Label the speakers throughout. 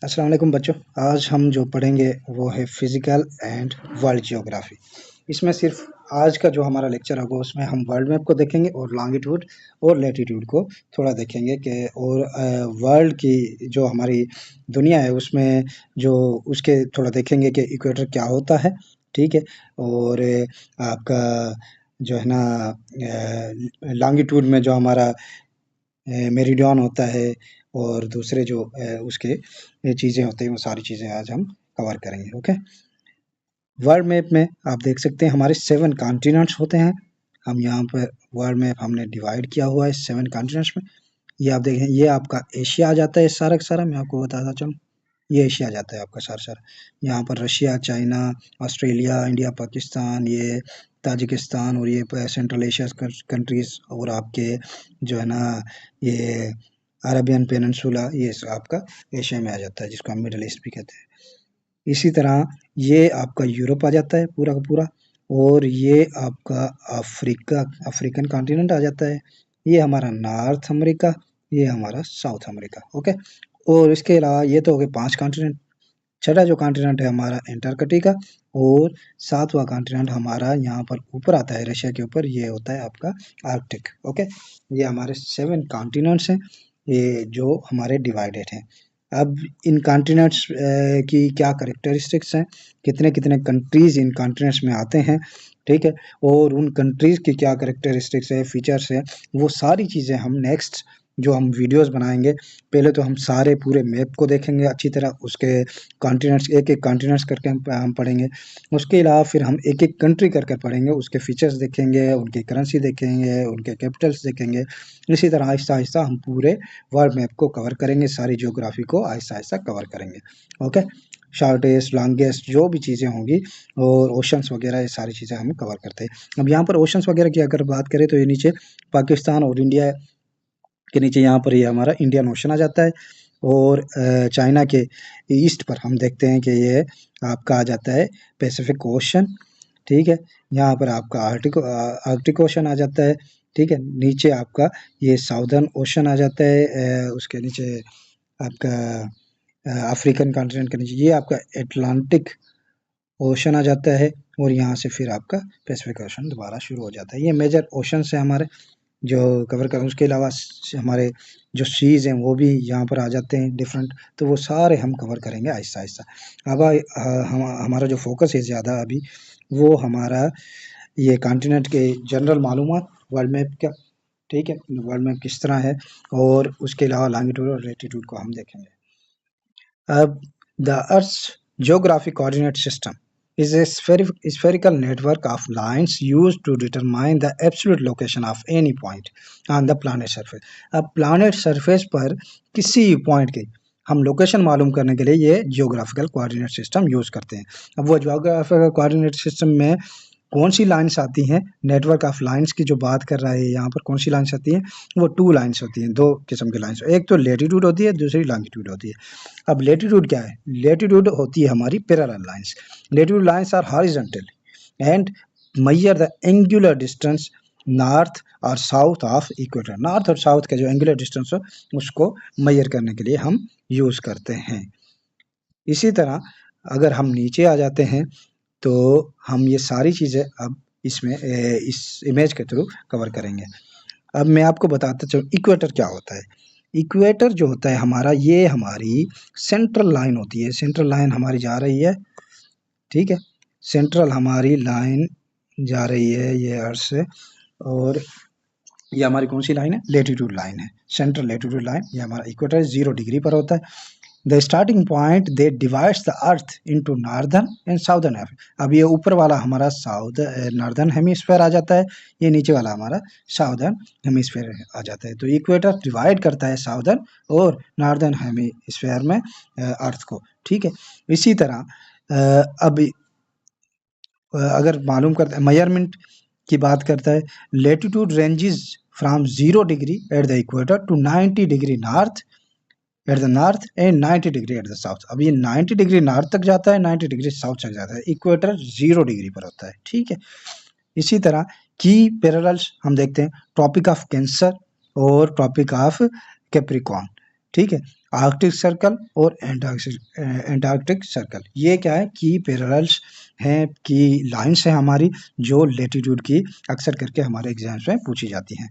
Speaker 1: अस्सलाम वालेकुम बच्चों। आज हम जो पढ़ेंगे वो है फिजिकल एंड वर्ल्ड ज्योग्राफी। इसमें सिर्फ आज का जो हमारा लेक्चर होगा उसमें हम वर्ल्ड मैप को देखेंगे और लॉन्गिट्यूड और लैटिट्यूड को थोड़ा देखेंगे कि और वर्ल्ड की जो हमारी दुनिया है उसमें जो उसके थोड़ा देखेंगे कि इक्वेटर क्या होता है, ठीक है। और आपका जो है ना लॉन्गिट्यूड में जो हमारा मेरिडियन होता है और दूसरे जो उसके चीज़ें होते हैं वो सारी चीज़ें आज हम कवर करेंगे। ओके, वर्ल्ड मैप में आप देख सकते हैं हमारे 7 कॉन्टिनेंट्स होते हैं। हम यहाँ पर वर्ल्ड मैप हमने डिवाइड किया हुआ है 7 कॉन्टिनेंट्स में। ये आप देखें, ये आपका एशिया आ जाता है सारा का सारा। मैं आपको बताता चलूँ, ये एशिया आ जाता है आपका सारा सारा। यहाँ पर Russia, China, Australia, India, Pakistan, ये ताजिकिस्तान और ये सेंट्रल एशिया कंट्रीज और आपके जो है ना ये अरबियन पेनिनसुला, ये आपका एशिया में आ जाता है जिसको हम मिडल ईस्ट भी कहते हैं। इसी तरह ये आपका यूरोप आ जाता है पूरा का पूरा, और ये आपका अफ्रीकन कॉन्टिनेंट आ जाता है। ये हमारा नॉर्थ अमेरिका, ये हमारा साउथ अमेरिका। ओके, और इसके अलावा ये तो हो गए 5 कॉन्टिनेंट। छठा जो कॉन्टिनेंट है हमारा एंटार्कटिका, और सातवां कॉन्टिनेंट हमारा यहाँ पर ऊपर आता है रशिया के ऊपर, ये होता है आपका आर्कटिक। ओके, ये हमारे 7 कॉन्टिनेंट्स हैं, ये जो हमारे डिवाइडेड हैं। अब इन कॉन्टिनेंट्स की क्या करेक्टरिस्टिक्स हैं, कितने कितने कंट्रीज इन कॉन्टिनेंट्स में आते हैं, ठीक है, और उन कंट्रीज की क्या करेक्टरिस्टिक्स है, फीचर्स है, वो सारी चीज़ें हम नेक्स्ट जो हम वीडियोस बनाएंगे। पहले तो हम सारे पूरे मैप को देखेंगे अच्छी तरह, उसके कॉन्टिनेंट्स एक एक कॉन्टिनेंट्स करके हम पढ़ेंगे। उसके अलावा फिर हम एक एक कंट्री करके पढ़ेंगे, उसके फीचर्स देखेंगे, उनकी करेंसी देखेंगे, उनके कैपिटल्स देखेंगे। इसी तरह आहिस्ता आहिस्ता हम पूरे वर्ल्ड मैप को कवर करेंगे, सारी ज्योग्राफी को आहिस्ता आहिस्ता कवर करेंगे। ओके, शॉर्टेस्ट लॉन्गेस्ट जो भी चीज़ें होंगी और ओशंस वगैरह, ये सारी चीज़ें हम कवर करते हैं। अब यहाँ पर ओशंस वगैरह की अगर बात करें तो ये नीचे पाकिस्तान और इंडिया के नीचे यहाँ पर ये हमारा इंडियन ओशन आ जाता है, और चाइना के ईस्ट पर हम देखते हैं कि ये आपका आ जाता है पैसिफिक ओशन, ठीक है। यहाँ पर आपका आर्कटिक ओशन आ जाता है, ठीक है। नीचे आपका ये साउदर्न ओशन आ जाता है, उसके नीचे आपका अफ्रीकन कॉन्टिनेंट के नीचे ये आपका एटलांटिक ओशन आ जाता है, और यहाँ से फिर आपका पैसिफिक ओशन दोबारा शुरू हो जाता है। ये मेजर ओशन है हमारे जो कवर करें। उसके अलावा हमारे जो सीज़ हैं वो भी यहाँ पर आ जाते हैं डिफरेंट, तो वो सारे हम कवर करेंगे आहिस्ता आहिस्ता। अब हमारा जो फोकस है ज़्यादा अभी वो हमारा ये कॉन्टिनेंट के जनरल मालूमात वर्ल्ड मैप का, ठीक है, वर्ल्ड मैप किस तरह है, और उसके अलावा लॉन्गिट्यूड और लैटिट्यूड को हम देखेंगे। अब the earth's geographic coordinate system is a spherical network of lines used to determine the absolute location of any point on the planet surface. अब planet surface पर किसी पॉइंट की हम लोकेशन मालूम करने के लिए ये जियोग्राफिकल कोऑर्डिनेट सिस्टम यूज करते हैं। अब वो जियोग्राफिकल कोऑर्डिनेट सिस्टम में कौन सी लाइन्स आती हैं, नेटवर्क ऑफ लाइन्स की जो बात कर रहा है यहाँ पर, कौन सी लाइन्स आती हैं, वो 2 लाइन्स होती हैं, 2 किस्म की लाइन्स, एक तो लेटीट्यूड होती है, दूसरी लॉन्गिट्यूड होती है। अब लेटीट्यूड क्या है, लेटीट्यूड होती है हमारी parallel lines. Latitude lines are horizontal and measure the angular distance north और साउथ ऑफ इक्वेटर। नॉर्थ और साउथ का जो एंगुलर डिस्टेंस हो उसको मेजर करने के लिए हम यूज करते हैं। इसी तरह अगर हम नीचे आ जाते हैं तो हम ये सारी चीज़ें अब इसमें इस इमेज के थ्रू कवर करेंगे। अब मैं आपको बताता चलूँ इक्वेटर क्या होता है। इक्वेटर जो होता है हमारा, ये हमारी सेंट्रल लाइन होती है। सेंट्रल लाइन हमारी जा रही है, ठीक है, सेंट्रल हमारी लाइन जा रही है ये अर्थ से, और ये हमारी कौन सी लाइन है, लेटीट्यूड लाइन है, सेंट्रल लेटीट्यूड लाइन। ये हमारा इक्वेटर 0 डिग्री पर होता है। The starting point they divides the earth into northern and southern hemisphere. अब ये ऊपर वाला हमारा नॉर्दर्न हेमिस्फीयर आ जाता है, ये नीचे वाला हमारा साउदर्न हेमिस्फीयर आ जाता है। तो इक्वेटर डिवाइड करता है साउदर्न और नॉर्दर्न हेमिस्फीयर में अर्थ को, ठीक है। इसी तरह अब अगर मालूम करता है मेजरमेंट की बात करता है, latitude ranges from 0 degree at the equator to 90 degree north at the north and 90 degree at the south. अब ये 90 डिग्री नॉर्थ तक जाता है, 90 डिग्री साउथ तक जाता है। इक्वेटर 0 डिग्री पर होता है, ठीक है। इसी तरह की पैरेलल्स हम देखते हैं, ट्रॉपिक ऑफ कैंसर और ट्रॉपिक ऑफ कैप्रिकॉर्न, ठीक है। आर्कटिक सर्कल और एंटार्क्टिक सर्कल, ये क्या है कि पैरेलल्स हैं, कि लाइंस हैं हमारी, जो लेटीट्यूड की अक्सर करके हमारे एग्जाम्स में पूछी जाती हैं।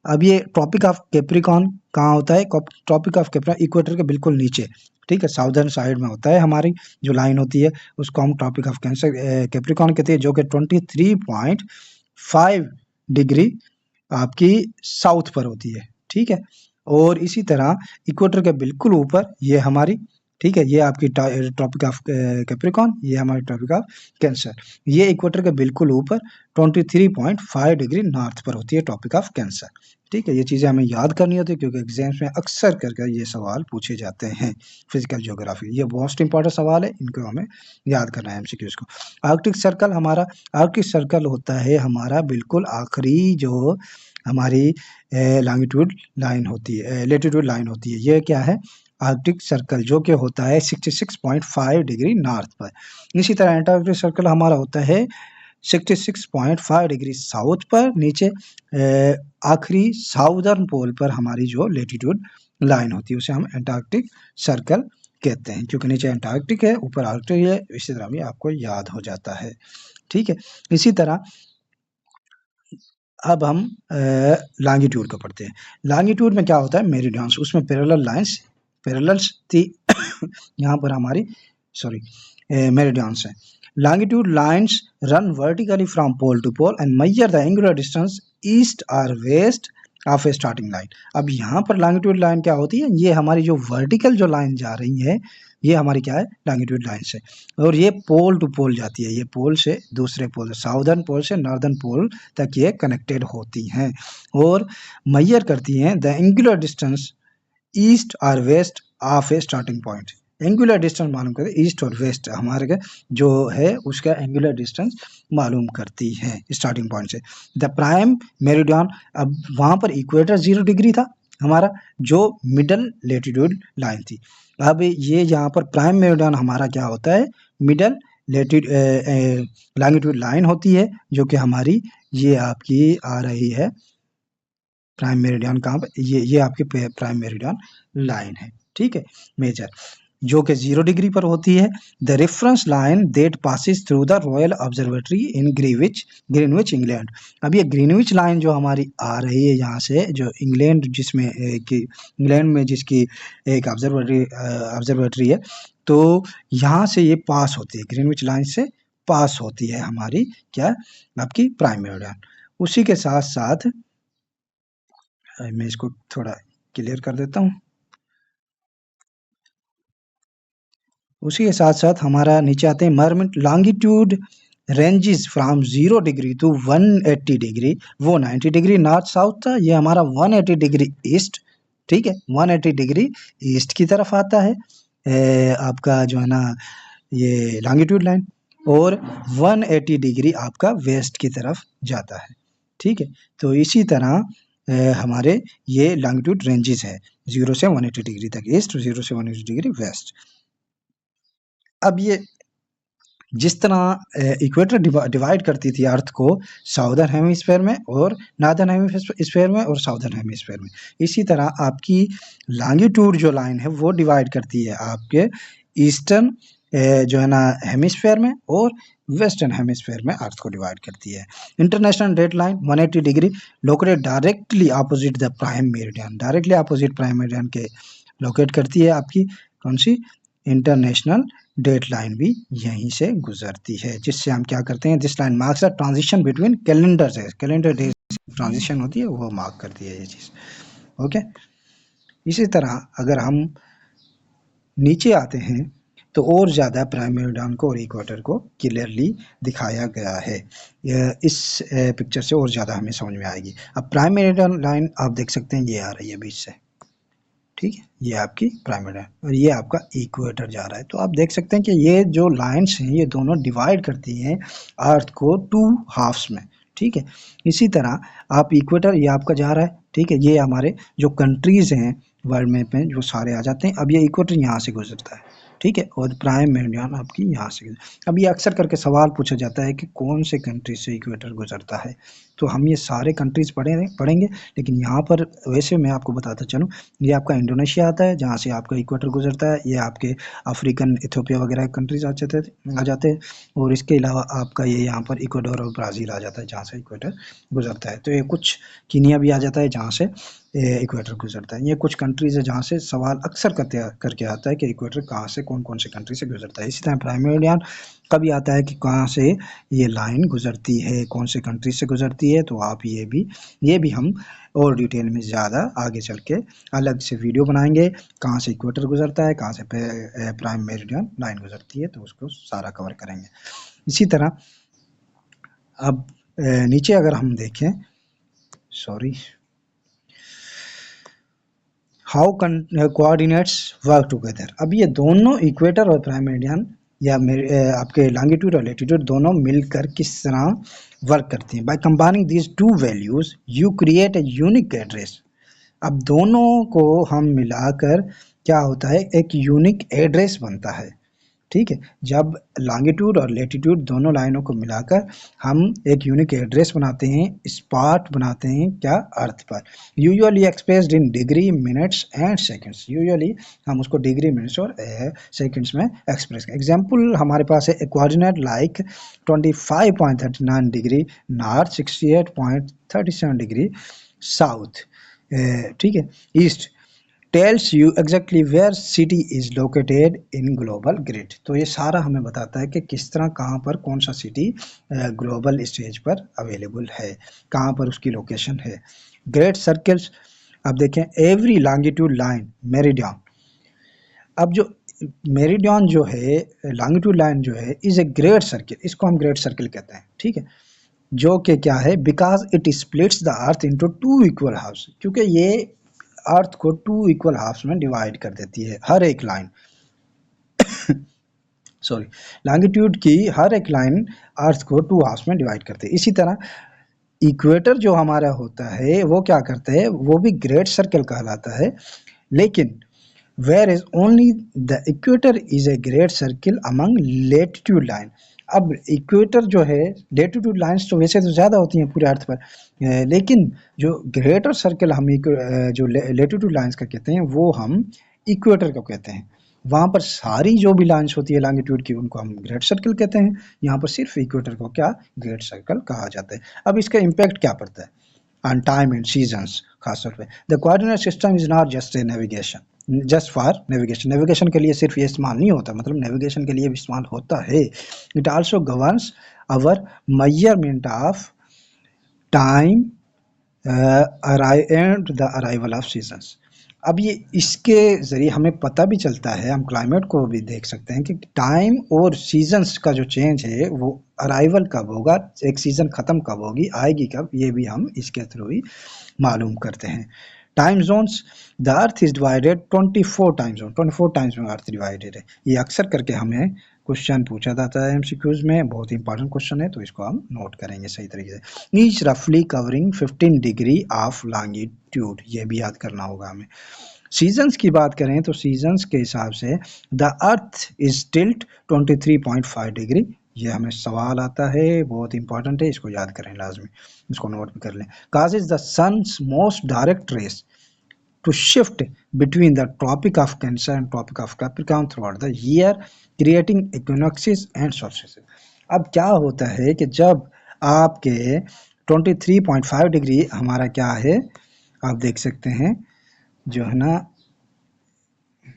Speaker 1: अब ये ट्रॉपिक ऑफ कैप्रिकॉर्न कहाँ होता है? ट्रॉपिक ऑफ कैप्रिकॉर्न इक्वेटर के बिल्कुल नीचे, ठीक है, साउदर्न साइड में होता है। हमारी जो लाइन होती है उसको हम ट्रॉपिक ऑफ कैप्रिकॉर्न कहते हैं, जो कि 23.5 डिग्री आपकी साउथ पर होती है, ठीक है। और इसी तरह इक्वेटर के बिल्कुल ऊपर ये हमारी, ठीक है, ये आपकी ट्रॉपिक ऑफ कैप्रिकॉर्न, ये हमारी ट्रॉपिक ऑफ कैंसर, ये इक्वेटर के बिल्कुल ऊपर 23.5 डिग्री नॉर्थ पर होती है ट्रॉपिक ऑफ कैंसर, ठीक है। ये चीज़ें हमें याद करनी होती है क्योंकि एग्जाम्स में अक्सर करके ये सवाल पूछे जाते हैं। फिजिकल ज्योग्राफी ये मोस्ट इंपॉर्टेंट सवाल है, इनको हमें याद करना है एमसीक्यूज को। आर्कटिक सर्कल हमारा, आर्कटिक सर्कल होता है हमारा बिल्कुल आखिरी जो हमारी लॉन्गिट्यूड लाइन होती है, लेटीट्यूड लाइन होती है, ये क्या है? आर्कटिक सर्कल, जो कि होता है 66.5 डिग्री नॉर्थ पर। इसी तरह एंटार्क्टिक सर्कल हमारा होता है 66.5 डिग्री साउथ पर, नीचे आखिरी साउदर्न पोल पर हमारी जो लेटीट्यूड लाइन होती है उसे हम एंटार्क्टिक सर्कल कहते हैं, क्योंकि नीचे एंटार्क्टिक है, ऊपर आर्कटिक है। इसी तरह भी आपको याद हो जाता है, ठीक है। इसी तरह अब हम लॉन्गिट्यूड को पढ़ते हैं। लॉन्गिट्यूड में क्या होता है? मेरिडियंस, उसमें पैरेलल लाइंस, पैरेलल्स थी यहाँ पर हमारी, सॉरी, मेरिडियंस है। Longitude lines run vertically from pole to pole and measure the angular distance east और west of a starting line. अब यहाँ पर लॉन्गिट्यूड लाइन क्या होती है? ये हमारी जो वर्टिकल जो लाइन जा रही है, ये हमारी क्या है? लॉन्गिट्यूड लाइन से, और ये पोल टू पोल जाती है, ये पोल से दूसरे पोल, साउदर्न पोल से नॉर्दर्न पोल तक ये कनेक्टेड होती हैं और मेजर करती हैं द एंगुलर डिस्टेंस ईस्ट और west of a starting point. Angular distance मालूम करते, ईस्ट और वेस्ट हमारे जो है उसका एंगुलर डिस्टेंस मालूम करती है स्टार्टिंग पॉइंट से। द प्राइम मेरिडियन, अब वहाँ पर इक्वेटर 0 डिग्री था हमारा, जो मिडल लेटीट्यूड लाइन थी। अब ये यहाँ पर प्राइम मेरिडियन हमारा क्या होता है? मिडल लॉन्गिट्यूड लाइन होती है, जो कि हमारी ये आपकी आ रही है प्राइम मेरिडियन। कहाँ पर? ये आपकी प्राइम मेरिडियन लाइन है, ठीक है, मेजर, जो कि 0 डिग्री पर होती है। The reference line that passes through the royal observatory in Greenwich England. अब ये ग्रीनविच लाइन जो हमारी आ रही है यहाँ से, जो इंग्लैंड, जिसमें कि इंग्लैंड में जिसकी एक ऑब्जर्वेटरी है, तो यहाँ से ये पास होती है, ग्रीनविच लाइन से पास होती है हमारी क्या? आपकी प्राइम मेरिडियन। उसी के साथ साथ मैं इसको थोड़ा क्लियर कर देता हूँ। उसी के साथ साथ हमारा नीचे आते हैं मरमेंट longitude ranges from 0 degree to 180 degree, वो 90 डिग्री नॉर्थ साउथ था, ये हमारा 180 डिग्री ईस्ट, ठीक है, 180 डिग्री ईस्ट की तरफ आता है आपका जो है ना ये लॉन्गिट्यूड लाइन, और 180 डिग्री आपका वेस्ट की तरफ जाता है, ठीक है। तो इसी तरह हमारे ये लॉन्गिट्यूड रेंजेस है 0 से 180 डिग्री तक ईस्ट, 0 से 180 डिग्री वेस्ट। अब ये जिस तरह इक्वेटर डिवाइड करती थी अर्थ को साउदर्न हेमिस्फीयर में और नॉर्दर्न हेमिस्फीयर में और साउदर्न हेमिस्फीयर में, इसी तरह आपकी लॉन्गिट्यूड जो लाइन है वो डिवाइड करती है आपके ईस्टर्न जो है ना हेमिस्फीयर में और वेस्टर्न हेमिस्फीयर में अर्थ को डिवाइड करती है। International date line 180 degree located directly opposite the prime meridian, directly opposite prime meridian के लोकेट करती है आपकी कौन सी? इंटरनेशनल डेट लाइन भी यहीं से गुजरती है, जिससे हम क्या करते हैं? This line marks the transition between calendar से, कैलेंडर डे ट्रांजिशन होती है वो मार्क करती है ये चीज़, ओके। इसी तरह अगर हम नीचे आते हैं तो और ज़्यादा प्राइम मेरिडियन को और इक्वेटर को क्लियरली दिखाया गया है, इस पिक्चर से और ज़्यादा हमें समझ में आएगी। अब प्राइम मेरिडियन लाइन आप देख सकते हैं, ये आ रही है बीच से, ठीक है, ये आपकी प्राइम मेरिडियन और ये आपका इक्वेटर जा रहा है। तो आप देख सकते हैं कि ये जो लाइंस हैं ये दोनों डिवाइड करती हैं अर्थ को 2 हाफ्स में, ठीक है। इसी तरह आप इक्वेटर, ये आपका जा रहा है, ठीक है, ये हमारे जो कंट्रीज हैं वर्ल्ड मैप में जो सारे आ जाते हैं। अब ये इक्वेटर यहाँ से गुजरता है, ठीक है, और प्राइम मेरिडियन आपकी यहाँ से। अब ये अक्सर करके सवाल पूछा जाता है कि कौन से कंट्री से इक्वेटर गुजरता है, तो हम ये सारे कंट्रीज पढ़ेंगे, लेकिन यहाँ पर वैसे मैं आपको बताता चलूँ, ये आपका इंडोनेशिया आता है जहाँ से आपका इक्वेटर गुजरता है, ये आपके अफ्रीकन इथियोपिया वगैरह कंट्रीज आ जाते हैं, और इसके अलावा आपका ये यहाँ पर इक्वाडोर और ब्राज़ील आ जाता है जहाँ से इक्वेटर गुजरता है। तो ये कुछ कीनिया भी आ जाता है जहाँ से इक्वेटर गुजरता है। ये कुछ कंट्रीज है जहाँ से सवाल अक्सर करके आता है कि इक्वेटर कहाँ से कौन कौन से कंट्री से गुजरता है। इसी तरह प्राइम मेरिडियन कभी आता है कि कहाँ से ये लाइन गुजरती है, कौन से कंट्री से गुजरती है, तो आप ये भी हम और डिटेल में ज़्यादा आगे चल के अलग से वीडियो बनाएंगे, कहाँ से इक्वेटर गुजरता है, कहाँ से प्राइम मेरिडियन लाइन गुजरती है, तो उसको सारा कवर करेंगे। इसी तरह अब नीचे अगर हम देखें, हाउ कोऑर्डिनेट्स वर्क टुगेदर। अब ये दोनों इक्वेटर और प्राइम मेरिडियन या आपके लॉन्गिट्यूड और लैटिट्यूड दोनों मिलकर किस तरह वर्क करती हैं। By combining these two values you create a unique address. अब दोनों को हम मिलाकर क्या होता है, एक यूनिक एड्रेस बनता है। ठीक है, जब लॉन्गिट्यूड और लैटिट्यूड दोनों लाइनों को मिलाकर हम एक यूनिक एड्रेस बनाते हैं, स्पॉट बनाते हैं, क्या अर्थ पर, usually expressed in degree, minutes and seconds. Usually हम उसको डिग्री, मिनट्स और सेकंड्स में एक्सप्रेस करें। एग्जांपल हमारे पास है, coordinate like 25.39 degree north, 68.37 degree south, ठीक है, east, tells you exactly where city is located in global grid. तो ये सारा हमें बताता है कि किस तरह कहाँ पर कौन सा सिटी ग्लोबल स्टेज पर अवेलेबल है, कहाँ पर उसकी लोकेशन है। ग्रेट सर्कल्स, अब देखें, एवरी लॉन्गिट्यूड लाइन मेरिडियन। अब जो मेरिडियन जो है, लॉन्गिट्यूड लाइन जो है, इज ए ग्रेट सर्किल, इसको हम ग्रेट सर्किल कहते हैं। ठीक है, जो कि क्या है, because it splits the earth into two equal halves, क्योंकि ये अर्थ को टू इक्वल हाफ्स में डिवाइड कर देती है हर एक लाइन। सॉरी, लॉन्गिट्यूड की हर एक लाइन अर्थ को टू हाफ्स में डिवाइड करती है। इसी तरह इक्वेटर जो हमारा होता है वो क्या करता है, वो भी ग्रेट सर्कल कहलाता है, लेकिन where is only the equator is a great circle among latitude line. अब इक्वेटर जो है, लेटिट्यूड लाइंस तो वैसे तो ज़्यादा होती हैं पूरे अर्थ पर, लेकिन जो ग्रेटर सर्कल हम जो लेटिट्यूड लाइंस का कहते हैं वो हम इक्वेटर को कहते हैं। वहाँ पर सारी जो भी लाइंस होती है लॉन्गिट्यूड की उनको हम ग्रेट सर्कल कहते हैं, यहाँ पर सिर्फ इक्वेटर को क्या ग्रेट सर्कल कहा जाता है। अब इसका इम्पैक्ट क्या पड़ता है ऑन टाइम एंड सीजन्स खासतौर पे। The coordinate system is not just a navigation, just for navigation. Navigation के लिए सिर्फ ये इस्तेमाल नहीं होता, मतलब नेविगेशन के लिए भी इस्तेमाल होता है। It also governs our measurement of time and the arrival of seasons. अब ये इसके ज़रिए हमें पता भी चलता है, हम क्लाइमेट को भी देख सकते हैं कि टाइम और सीजन्स का जो चेंज है वो अराइवल कब होगा, एक सीज़न ख़त्म कब होगी, आएगी कब, ये भी हम इसके थ्रू ही मालूम करते हैं। Time zones, the earth is divided 24 time zone, 24 times में अर्थ डिवाइडेड है। ये अक्सर करके हमें क्वेश्चन पूछा जाता है एमसीक्यूज में, बहुत ही इंपॉर्टेंट क्वेश्चन है, तो इसको हम नोट करेंगे सही तरीके से। ईच रफली कवरिंग 15 डिग्री ऑफ लॉन्गिट्यूड, ये भी याद करना होगा हमें। सीजन्स की बात करें तो सीजन्स के हिसाब से the earth is tilt 23.5 degree, ये हमें सवाल आता है, बहुत इंपॉर्टेंट है, इसको याद करें लाजमी, इसको नोट भी कर लें। Causes the sun's most direct rays to shift between the Tropic of Cancer and Tropic of Capricorn throughout the year, creating equinoxes and solstices। अब क्या होता है कि जब आपके 23.5 डिग्री हमारा क्या है, आप देख सकते हैं, जो है ना,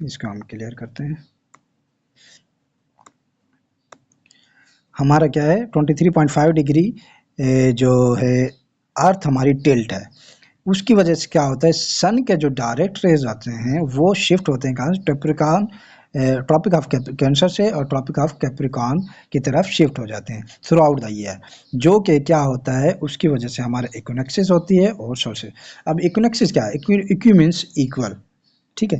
Speaker 1: इसको हम क्लियर करते हैं, हमारा क्या है 23.5 डिग्री जो है अर्थ हमारी टिल्ट है, उसकी वजह से क्या होता है, सन के जो डायरेक्ट रेज आते हैं वो शिफ्ट होते हैं कहाँ से, ट्रॉपिक ऑफ कैंसर से और ट्रॉपिक ऑफ कैप्रिकॉर्न की तरफ शिफ्ट हो जाते हैं थ्रू आउट द ईयर, जो कि क्या होता है, उसकी वजह से हमारे इक्विनोक्सेस होती है और सोल्स्टिस। अब इक्विनोक्सेस क्या है, इक्वी मीन्स इक्वल, ठीक है।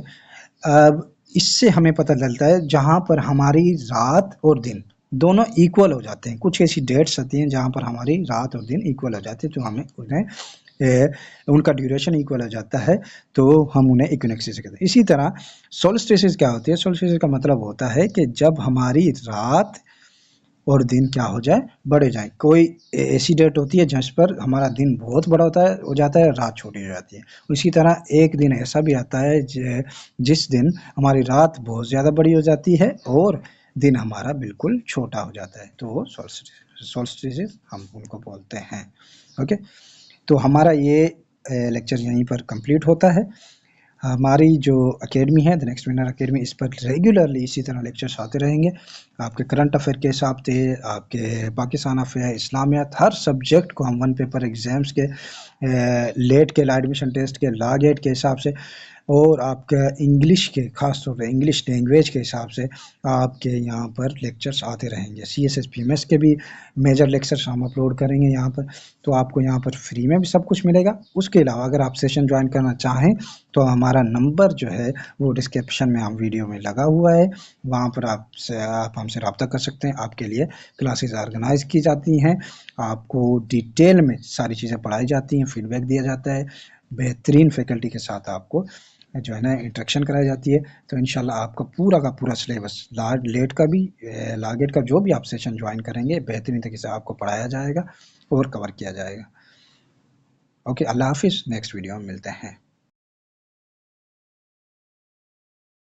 Speaker 1: अब इससे हमें पता चलता है जहाँ पर हमारी रात और दिन दोनों इक्वल हो जाते हैं, कुछ ऐसी डेट्स होती हैं जहाँ पर हमारी रात और दिन इक्वल हो जाते हैं, तो हमें उन्हें उनका ड्यूरेशन इक्वल हो जाता है तो हम उन्हें इक्विनोक्सेस कहते हैं। इसी तरह सोल्स्टिसेस क्या होती है? सोल्स्टिसेस का मतलब होता है कि जब हमारी रात और दिन क्या हो जाए, बढ़े जाए। कोई ऐसी डेट होती है जिस पर हमारा दिन बहुत बड़ा हो जाता है, रात छोटी हो जाती है। उसी तरह एक दिन ऐसा भी आता है जिस दिन हमारी रात बहुत ज़्यादा बड़ी हो जाती है और दिन हमारा बिल्कुल छोटा हो जाता है, तो वो सोल्स्टिसेस हम उनको बोलते हैं। ओके, तो हमारा ये लेक्चर यहीं पर कंप्लीट होता है। हमारी जो एकेडमी है द नेक्स्ट विनर एकेडमी, इस पर रेगुलरली इसी तरह लेक्चर्स आते रहेंगे। आपके करंट अफेयर के हिसाब से, आपके पाकिस्तान अफेयर, इस्लामियात, हर सब्जेक्ट को हम वन पेपर एग्जाम्स के, लेट के एडमिशन टेस्ट के, लॉ गेट के हिसाब से और आपका इंग्लिश के, खास तौर पे इंग्लिश लैंग्वेज के हिसाब से आपके यहाँ पर लेक्चर्स आते रहेंगे। CSS PMS के भी मेजर लेक्चर्स हम अपलोड करेंगे यहाँ पर, तो आपको यहाँ पर फ्री में भी सब कुछ मिलेगा। उसके अलावा अगर आप सेशन ज्वाइन करना चाहें तो हमारा नंबर जो है वो डिस्क्रिप्शन में हम वीडियो में लगा हुआ है, वहाँ पर आप हमसे रब्ता कर सकते हैं। आपके लिए क्लासेस ऑर्गेनाइज की जाती हैं, आपको डिटेल में सारी चीज़ें पढ़ाई जाती हैं, फीडबैक दिया जाता है, बेहतरीन फैकल्टी के साथ आपको जो है ना इंट्रैक्शन कराई जाती है। तो इंशाल्लाह आपका पूरा का पूरा सिलेबस लेट का भी, लागेट का जो भी आप सेशन ज्वाइन करेंगे, बेहतरीन तरीके से आपको पढ़ाया जाएगा और कवर किया जाएगा। ओके, अल्लाह हाफिज़, नेक्स्ट वीडियो में मिलते हैं।